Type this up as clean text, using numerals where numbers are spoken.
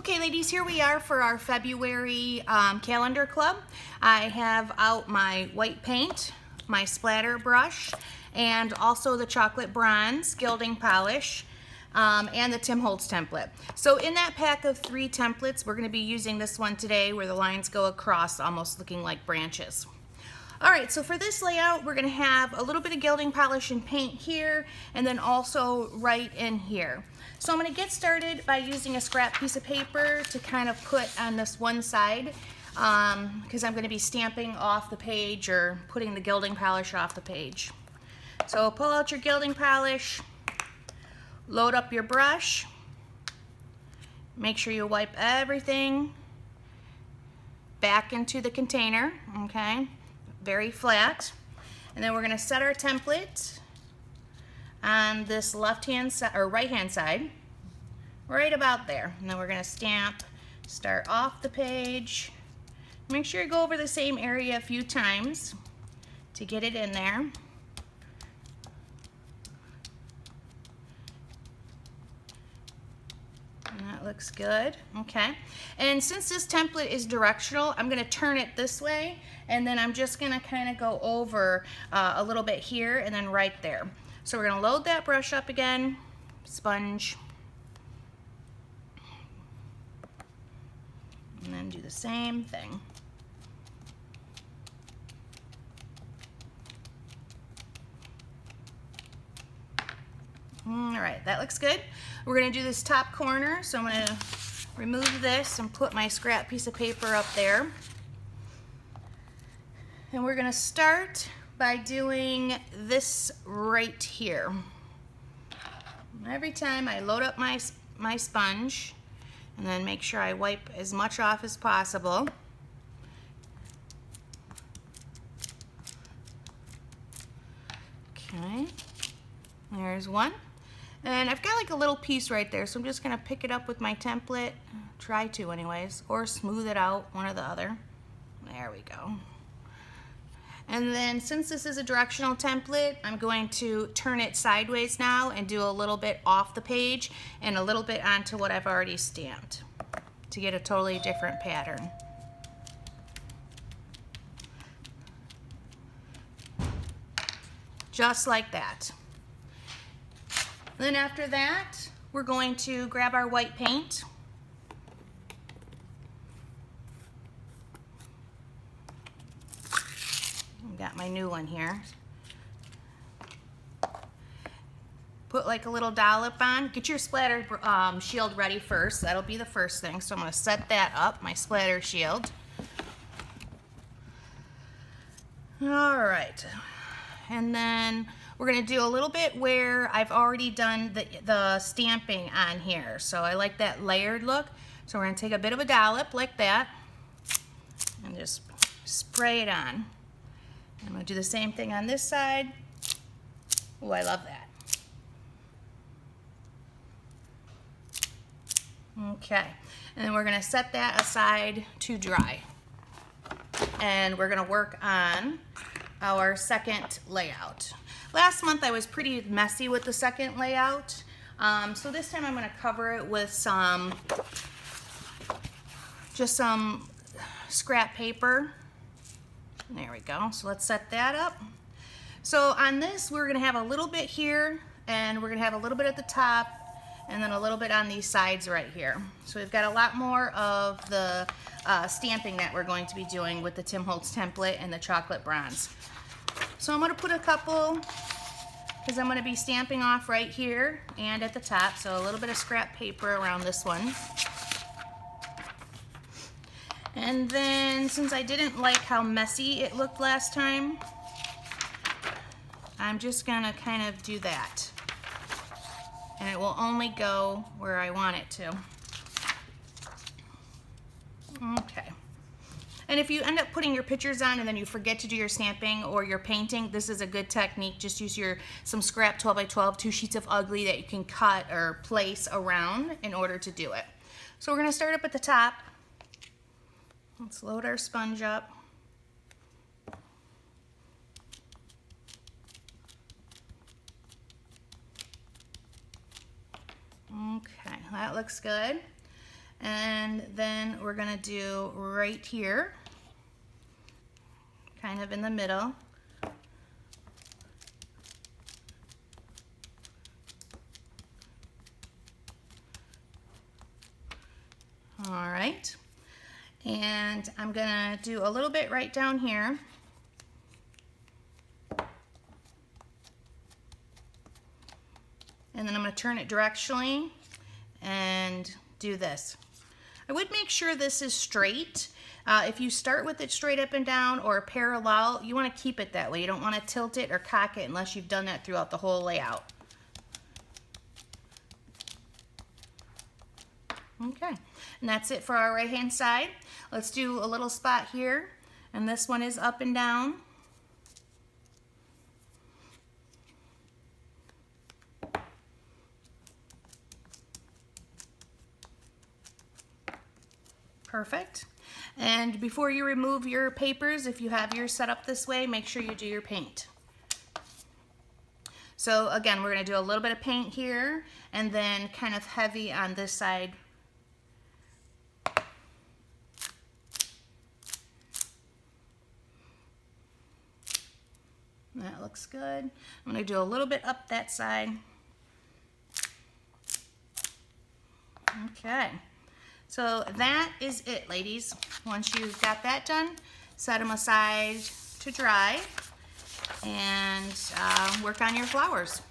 Okay, ladies, here we are for our February calendar club. I have out my white paint, my splatter brush, and also the chocolate bronze gilding polish, and the Tim Holtz template. So in that pack of 3 templates, we're going to be using this one today where the lines go across, almost looking like branches. All right, so for this layout, we're going to have a little bit of gilding polish and paint here, and then also right in here. So I'm going to get started by using a scrap piece of paper to kind of put on this one side, because I'm going to be stamping off the page or putting the gilding polish off the page. So pull out your gilding polish, load up your brush, make sure you wipe everything back into the container, okay? Very flat. And then we're going to set our template on this left hand side or right hand side, right about there. And then we're going to stamp, start off the page. Make sure you go over the same area a few times to get it in there. And that looks good. Okay. And since this template is directional, I'm going to turn it this way, and then I'm just going to kind of go over a little bit here and then right there. So we're going to load that brush up again, sponge, and then do the same thing. All right, that looks good. We're going to do this top corner, so I'm going to remove this and put my scrap piece of paper up there. And we're going to start by doing this right here. Every time I load up my sponge, and then make sure I wipe as much off as possible. Okay, there's one. And I've got like a little piece right there, so I'm just going to pick it up with my template, try to anyways, or smooth it out, one or the other. There we go. And then since this is a directional template, I'm going to turn it sideways now and do a little bit off the page and a little bit onto what I've already stamped to get a totally different pattern. Just like that. Then after that, we're going to grab our white paint. I've got my new one here. Put like a little dollop on. Get your splatter shield ready first. That'll be the first thing. So I'm going to set that up, my splatter shield. All right. And then we're going to do a little bit where I've already done the stamping on here. So I like that layered look. So we're going to take a bit of a dollop like that and just spray it on. I'm going to do the same thing on this side. Oh, I love that. Okay, and then we're going to set that aside to dry. And we're going to work on our second layout. Last month I was pretty messy with the second layout, so this time I'm going to cover it with just some scrap paper. There we go. So let's set that up. So on this we're going to have a little bit here, and we're going to have a little bit at the top, and then a little bit on these sides right here. So we've got a lot more of the stamping that we're going to be doing with the Tim Holtz template and the chocolate bronze. So I'm going to put a couple, because I'm going to be stamping off right here and at the top, so a little bit of scrap paper around this one. And then since I didn't like how messy it looked last time, I'm just going to kind of do that. And it will only go where I want it to. Okay. And if you end up putting your pictures on and then you forget to do your stamping or your painting, this is a good technique. Just use some scrap 12 by 12, 2 sheets of ugly that you can cut or place around in order to do it. So we're going to start up at the top. Let's load our sponge up. Okay, that looks good. And then we're gonna do right here, kind of in the middle. All right, and I'm gonna do a little bit right down here. And then I'm gonna turn it directionally and do this. I would make sure this is straight. If you start with it straight up and down or parallel, you wanna keep it that way. You don't wanna tilt it or cock it unless you've done that throughout the whole layout. Okay, and that's it for our right hand side. Let's do a little spot here, and this one is up and down. Perfect. And before you remove your papers, if you have yours set up this way, make sure you do your paint. So again, we're going to do a little bit of paint here and then kind of heavy on this side. That looks good. I'm going to do a little bit up that side. Okay. So that is it, ladies. Once you've got that done, set them aside to dry and work on your flowers.